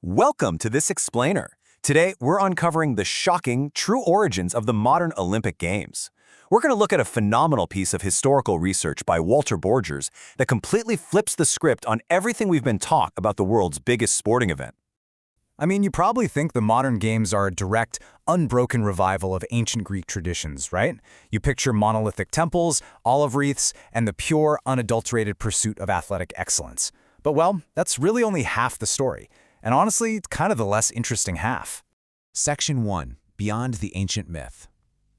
Welcome to this explainer. Today, we're uncovering the shocking, true origins of the modern Olympic Games. We're going to look at a phenomenal piece of historical research by Walter Borgers that completely flips the script on everything we've been taught about the world's biggest sporting event. I mean, you probably think the modern games are a direct, unbroken revival of ancient Greek traditions, right? You picture monolithic temples, olive wreaths, and the pure, unadulterated pursuit of athletic excellence. But well, that's really only half the story. And honestly, it's kind of the less interesting half. Section 1. Beyond the Ancient Myth.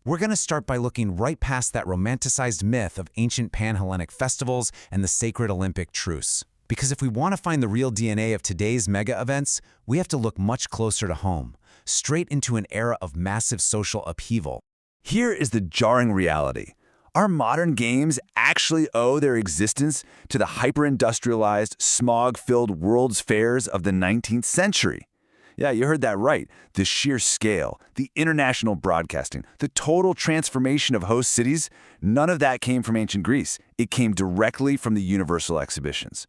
We're going to start by looking right past that romanticized myth of ancient Pan-Hellenic festivals and the sacred Olympic truce. Because if we want to find the real DNA of today's mega events, we have to look much closer to home, straight into an era of massive social upheaval. Here is the jarring reality. Our modern games actually owe their existence to the hyper-industrialized, smog-filled World's Fairs of the 19th century. Yeah, you heard that right. The sheer scale, the international broadcasting, the total transformation of host cities, none of that came from ancient Greece. It came directly from the Universal Exhibitions.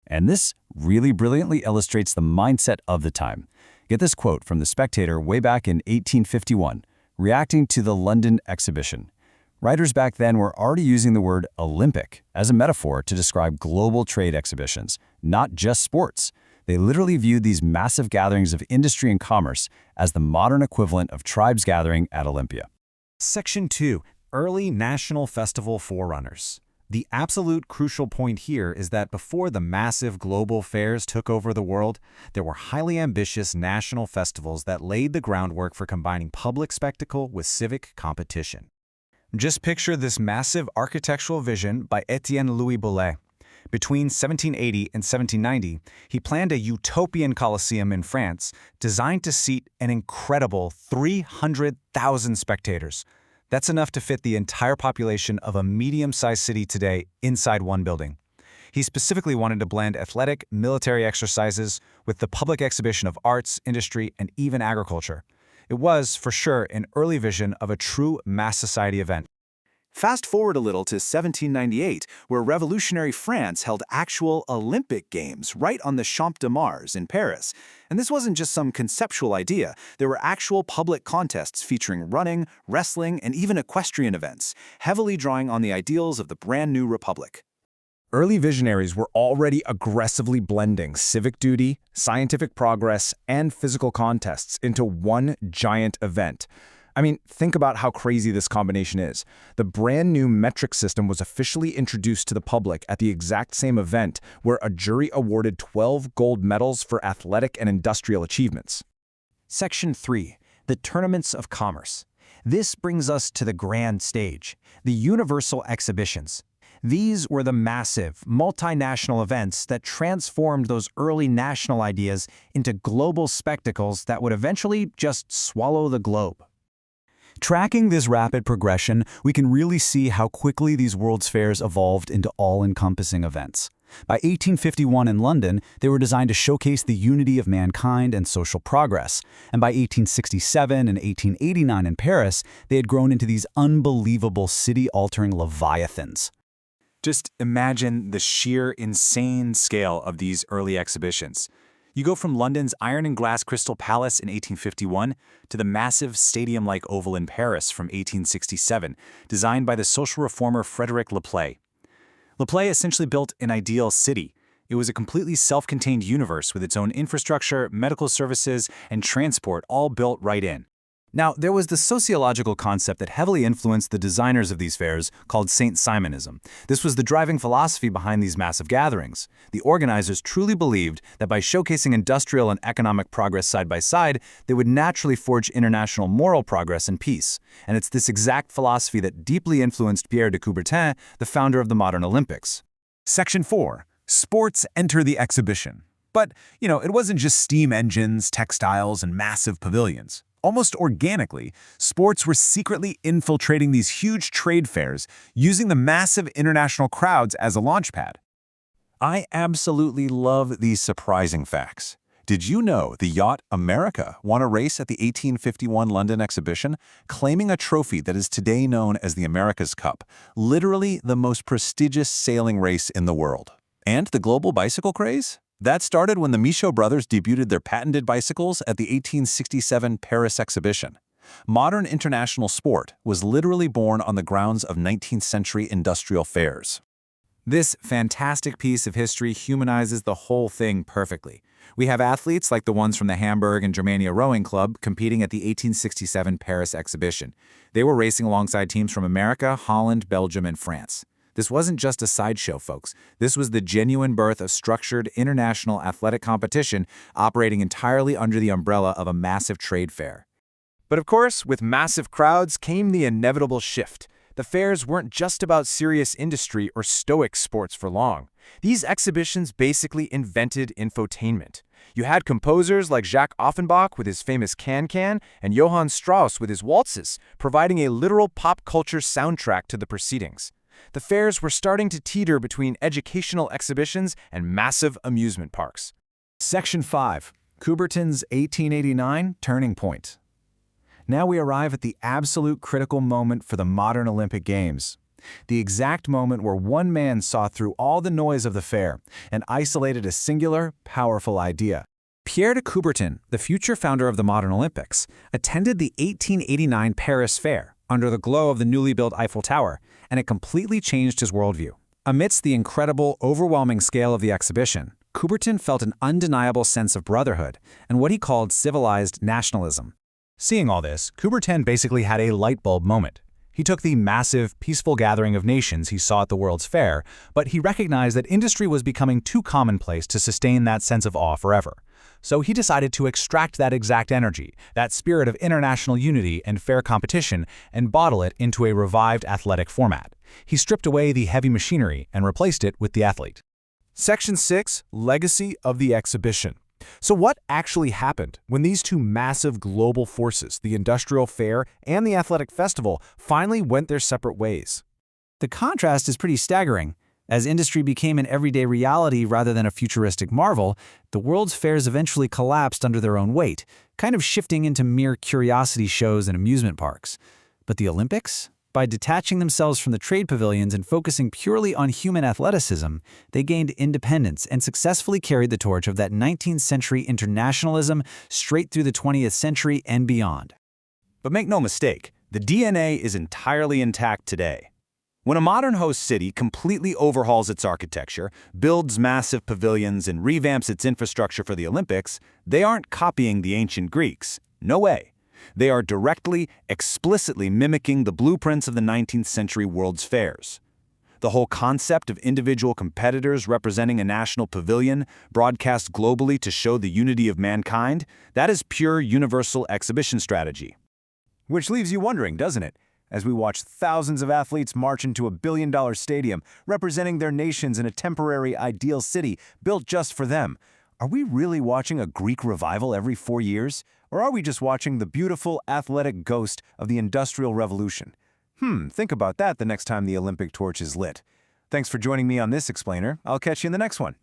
And this really brilliantly illustrates the mindset of the time. Get this quote from The Spectator way back in 1851, reacting to the London exhibition. Writers back then were already using the word Olympic as a metaphor to describe global trade exhibitions, not just sports. They literally viewed these massive gatherings of industry and commerce as the modern equivalent of tribes gathering at Olympia. Section 2. Early National Festival Forerunners. The absolute crucial point here is that before the massive global fairs took over the world, there were highly ambitious national festivals that laid the groundwork for combining public spectacle with civic competition. Just picture this massive architectural vision by Étienne Louis Boulay. Between 1780 and 1790, he planned a utopian Colosseum in France designed to seat an incredible 300,000 spectators. That's enough to fit the entire population of a medium-sized city today inside one building. He specifically wanted to blend athletic, military exercises with the public exhibition of arts, industry, and even agriculture. It was, for sure, an early vision of a true mass society event. Fast forward a little to 1798, where revolutionary France held actual Olympic Games right on the Champ de Mars in Paris. And this wasn't just some conceptual idea. There were actual public contests featuring running, wrestling, and even equestrian events, heavily drawing on the ideals of the brand new republic. Early visionaries were already aggressively blending civic duty, scientific progress, and physical contests into one giant event. I mean, think about how crazy this combination is. The brand new metric system was officially introduced to the public at the exact same event where a jury awarded 12 gold medals for athletic and industrial achievements. Section 3. The Tournaments of Commerce. This brings us to the grand stage, the Universal Exhibitions. These were the massive, multinational events that transformed those early national ideas into global spectacles that would eventually just swallow the globe. Tracking this rapid progression, we can really see how quickly these World's Fairs evolved into all-encompassing events. By 1851 in London, they were designed to showcase the unity of mankind and social progress. And by 1867 and 1889 in Paris, they had grown into these unbelievable city-altering leviathans. Just imagine the sheer insane scale of these early exhibitions. You go from London's iron and glass Crystal Palace in 1851 to the massive stadium-like oval in Paris from 1867, designed by the social reformer Frederick Laplay. Laplay essentially built an ideal city. It was a completely self-contained universe with its own infrastructure, medical services, and transport all built right in. Now, there was the sociological concept that heavily influenced the designers of these fairs called Saint Simonism. This was the driving philosophy behind these massive gatherings. The organizers truly believed that by showcasing industrial and economic progress side by side, they would naturally forge international moral progress and peace. And it's this exact philosophy that deeply influenced Pierre de Coubertin, the founder of the modern Olympics. Section 4. Sports enter the exhibition. But, it wasn't just steam engines, textiles, and massive pavilions. Almost organically, sports were secretly infiltrating these huge trade fairs, using the massive international crowds as a launchpad. I absolutely love these surprising facts. Did you know the yacht America won a race at the 1851 London exhibition, claiming a trophy that is today known as the America's Cup, literally the most prestigious sailing race in the world? And the global bicycle craze? That started when the Michaud brothers debuted their patented bicycles at the 1867 Paris exhibition. Modern international sport was literally born on the grounds of 19th century industrial fairs. This fantastic piece of history humanizes the whole thing perfectly. We have athletes like the ones from the Hamburg and Germania Rowing Club competing at the 1867 Paris exhibition. They were racing alongside teams from America, Holland, Belgium, and France. This wasn't just a sideshow, folks. This was the genuine birth of structured international athletic competition operating entirely under the umbrella of a massive trade fair. But of course, with massive crowds came the inevitable shift. The fairs weren't just about serious industry or stoic sports for long. These exhibitions basically invented infotainment. You had composers like Jacques Offenbach with his famous Can-Can and Johann Strauss with his waltzes, providing a literal pop culture soundtrack to the proceedings. The fairs were starting to teeter between educational exhibitions and massive amusement parks. Section 5. Coubertin's 1889 Turning Point. Now we arrive at the absolute critical moment for the modern Olympic Games. The exact moment where one man saw through all the noise of the fair and isolated a singular, powerful idea. Pierre de Coubertin, the future founder of the modern Olympics, attended the 1889 Paris Fair under the glow of the newly built Eiffel Tower, and it completely changed his worldview. Amidst the incredible, overwhelming scale of the exhibition, Coubertin felt an undeniable sense of brotherhood and what he called civilized nationalism. Seeing all this, Coubertin basically had a light bulb moment. He took the massive, peaceful gathering of nations he saw at the World's Fair, but he recognized that industry was becoming too commonplace to sustain that sense of awe forever. So he decided to extract that exact energy, that spirit of international unity and fair competition, and bottle it into a revived athletic format. He stripped away the heavy machinery and replaced it with the athlete. Section 6. Legacy of the exhibition. So what actually happened when these two massive global forces, the industrial fair and the athletic festival, finally went their separate ways? The contrast is pretty staggering. As industry became an everyday reality rather than a futuristic marvel, the world's fairs eventually collapsed under their own weight, kind of shifting into mere curiosity shows and amusement parks. But the Olympics? By detaching themselves from the trade pavilions and focusing purely on human athleticism, they gained independence and successfully carried the torch of that 19th century internationalism straight through the 20th century and beyond. But make no mistake, the DNA is entirely intact today. When a modern host city completely overhauls its architecture, builds massive pavilions, and revamps its infrastructure for the Olympics, they aren't copying the ancient Greeks. No way. They are directly, explicitly mimicking the blueprints of the 19th century World's Fairs. The whole concept of individual competitors representing a national pavilion, broadcast globally to show the unity of mankind, that is pure universal exhibition strategy. Which leaves you wondering, doesn't it? As we watch thousands of athletes march into a billion-dollar stadium, representing their nations in a temporary ideal city built just for them, are we really watching a Greek revival every 4 years? Or are we just watching the beautiful, athletic ghost of the Industrial Revolution? Think about that the next time the Olympic torch is lit. Thanks for joining me on this explainer. I'll catch you in the next one.